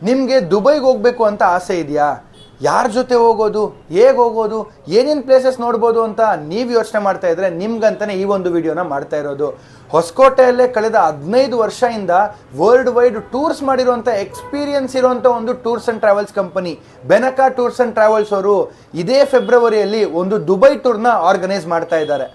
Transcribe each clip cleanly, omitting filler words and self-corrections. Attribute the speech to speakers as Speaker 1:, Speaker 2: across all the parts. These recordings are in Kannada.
Speaker 1: ನಿಮಗೆ ದುಬೈಗೆ ಹೋಗಬೇಕು ಅಂತ ಆಸೆ ಇದೆಯಾ? ಯಾರ ಜೊತೆ ಹೋಗೋದು, ಹೇಗೆ ಹೋಗೋದು, ಏನೇನು ಪ್ಲೇಸಸ್ ನೋಡ್ಬೋದು ಅಂತ ನೀವು ಯೋಚನೆ ಮಾಡ್ತಾ ಇದ್ರೆ ನಿಮ್ಗಂತಾನೆ ಈ ಒಂದು ವಿಡಿಯೋನ ಮಾಡ್ತಾ ಇರೋದು. ಹೊಸಕೋಟೆಯಲ್ಲೇ ಕಳೆದ 15 ವರ್ಷದಿಂದ ವರ್ಲ್ಡ್ ವೈಡ್ ಟೂರ್ಸ್ ಮಾಡಿರುವಂಥ ಎಕ್ಸ್ಪೀರಿಯನ್ಸ್ ಇರುವಂಥ ಒಂದು tours and travels company Benaka tours and travels ಅವರು ಇದೇ ಫೆಬ್ರವರಿಯಲ್ಲಿ ಒಂದು ದುಬೈ ಟೂರ್ನ ಆರ್ಗನೈಸ್ ಮಾಡ್ತಾ ಇದ್ದಾರೆ.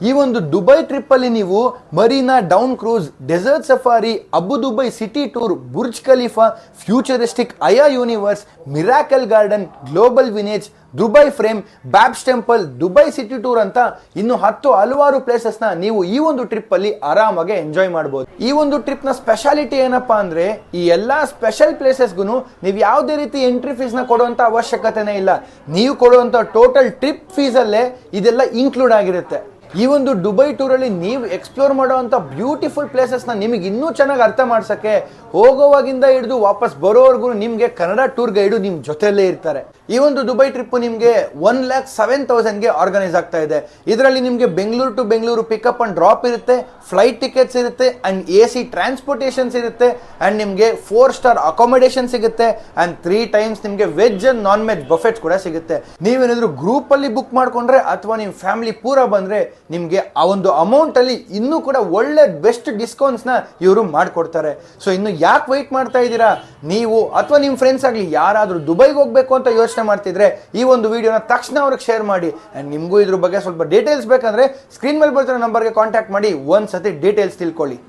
Speaker 1: ಈ ಒಂದು ದುಬೈ ಟ್ರಿಪ್ಪಲ್ಲಿ ನೀವು marina down cruise, desert safari, Abu Dubai city tour, Burj Khalifa, futuristic Aya universe, miracle garden, global village, Dubai frame, BAPS temple, Dubai city tour ಅಂತ ಇನ್ನು ಹಲವಾರು ಪ್ಲೇಸಸ್ನ ನೀವು ಈ ಒಂದು ಟ್ರಿಪ್ ಅಲ್ಲಿ ಆರಾಮಾಗಿ ಎಂಜಾಯ್ ಮಾಡಬಹುದು. ಈ ಒಂದು ಟ್ರಿಪ್ ನ ಸ್ಪೆಷಾಲಿಟಿ ಏನಪ್ಪಾ ಅಂದ್ರೆ ಈ ಎಲ್ಲಾ ಸ್ಪೆಷಲ್ ಪ್ಲೇಸಸ್ಗೂ ನೀವು ಯಾವುದೇ ರೀತಿ ಎಂಟ್ರಿ ಫೀಸ್ ನ ಕೊಡುವಂತ ಅವಶ್ಯಕತೆನೇ ಇಲ್ಲ. ನೀವು ಕೊಡುವಂತ ಟೋಟಲ್ ಟ್ರಿಪ್ ಫೀಸ್ ಅಲ್ಲೇ ಇದೆಲ್ಲ ಇನ್ಕ್ಲೂಡ್ ಆಗಿರುತ್ತೆ. ಈ ಒಂದು ದುಬೈ ಟೂರಲ್ಲಿ ನೀವು ಎಕ್ಸ್ಪ್ಲೋರ್ ಮಾಡುವಂಥ ಬ್ಯೂಟಿಫುಲ್ ಪ್ಲೇಸಸ್ನ ನಿಮಗೆ ಇನ್ನೂ ಚೆನ್ನಾಗಿ ಅರ್ಥ ಮಾಡ್ಸೋಕ್ಕೆ ಹೋಗೋವಾಗಿಂದ ಹಿಡಿದು ವಾಪಸ್ ಬರೋವರೆಗೂ ನಿಮಗೆ ಕನ್ನಡ ಟೂರ್ ಗೈಡು ನಿಮ್ಮ ಜೊತೆಯಲ್ಲೇ ಇರ್ತಾರೆ. ಈ ಒಂದು ದುಬೈ ಟ್ರಿಪ್ ನಿಮಗೆ 1,07,000ಗೆ ಆರ್ಗನೈಸ್ ಆಗ್ತಾ ಇದೆ. ಇದರಲ್ಲಿ ನಿಮಗೆ Bengaluru to Bengaluru pickup and drop ಇರುತ್ತೆ, ಫ್ಲೈಟ್ ಟಿಕೆಟ್ಸ್ ಇರುತ್ತೆ, ಅಂಡ್ AC ಟ್ರಾನ್ಸ್ಪೋರ್ಟೇಷನ್ಸ್ ಇರುತ್ತೆ, ಅಂಡ್ ನಿಮಗೆ 4 ಸ್ಟಾರ್ ಅಕಾಮಿಡೇಷನ್ ಸಿಗುತ್ತೆ, ಅಂಡ್ 3 ಟೈಮ್ಸ್ ನಿಮಗೆ veg and non veg buffets ಕೂಡ ಸಿಗುತ್ತೆ. ನೀವೇನಾದರೂ ಗ್ರೂಪಲ್ಲಿ ಬುಕ್ ಮಾಡ್ಕೊಂಡ್ರೆ ಅಥವಾ ನಿಮ್ಮ ಫ್ಯಾಮಿಲಿ ಪೂರ ಬಂದರೆ ನಿಮಗೆ ಆ ಒಂದು ಅಮೌಂಟ್ ಅಲ್ಲಿ ಇನ್ನೂ ಕೂಡ ಒಳ್ಳೆ ಬೆಸ್ಟ್ ಡಿಸ್ಕೌಂಟ್ಸ್ ನ ಇವರು ಮಾಡ್ಕೊಡ್ತಾರೆ. ಸೊ ಇನ್ನು ಯಾಕೆ ವೆಯ್ಟ್ ಮಾಡ್ತಾ ಇದ್ದೀರಾ? ನೀವು ಅಥವಾ ನಿಮ್ಮ ಫ್ರೆಂಡ್ಸ್ ಆಗಲಿ ಯಾರಾದರೂ ದುಬೈಗೆ ಹೋಗ್ಬೇಕು ಅಂತ ಯೋಚನೆ ಮಾಡ್ತಿದ್ರೆ ಈ ಒಂದು ವಿಡಿಯೋನ ತಕ್ಷಣ ಅವ್ರಿಗೆ ಶೇರ್ ಮಾಡಿ. ಅಂಡ್ ನಿಮಗೂ ಇದ್ರ ಬಗ್ಗೆ ಸ್ವಲ್ಪ ಡೀಟೇಲ್ಸ್ ಬೇಕಂದ್ರೆ ಸ್ಕ್ರೀನ್ ಮೇಲೆ ಬರ್ತಿರೋ ನಂಬರ್ಗೆ ಕಾಂಟ್ಯಾಕ್ಟ್ ಮಾಡಿ ಒಂದ್ಸತಿ ಡೀಟೇಲ್ಸ್ ತಿಳ್ಕೊಳ್ಳಿ.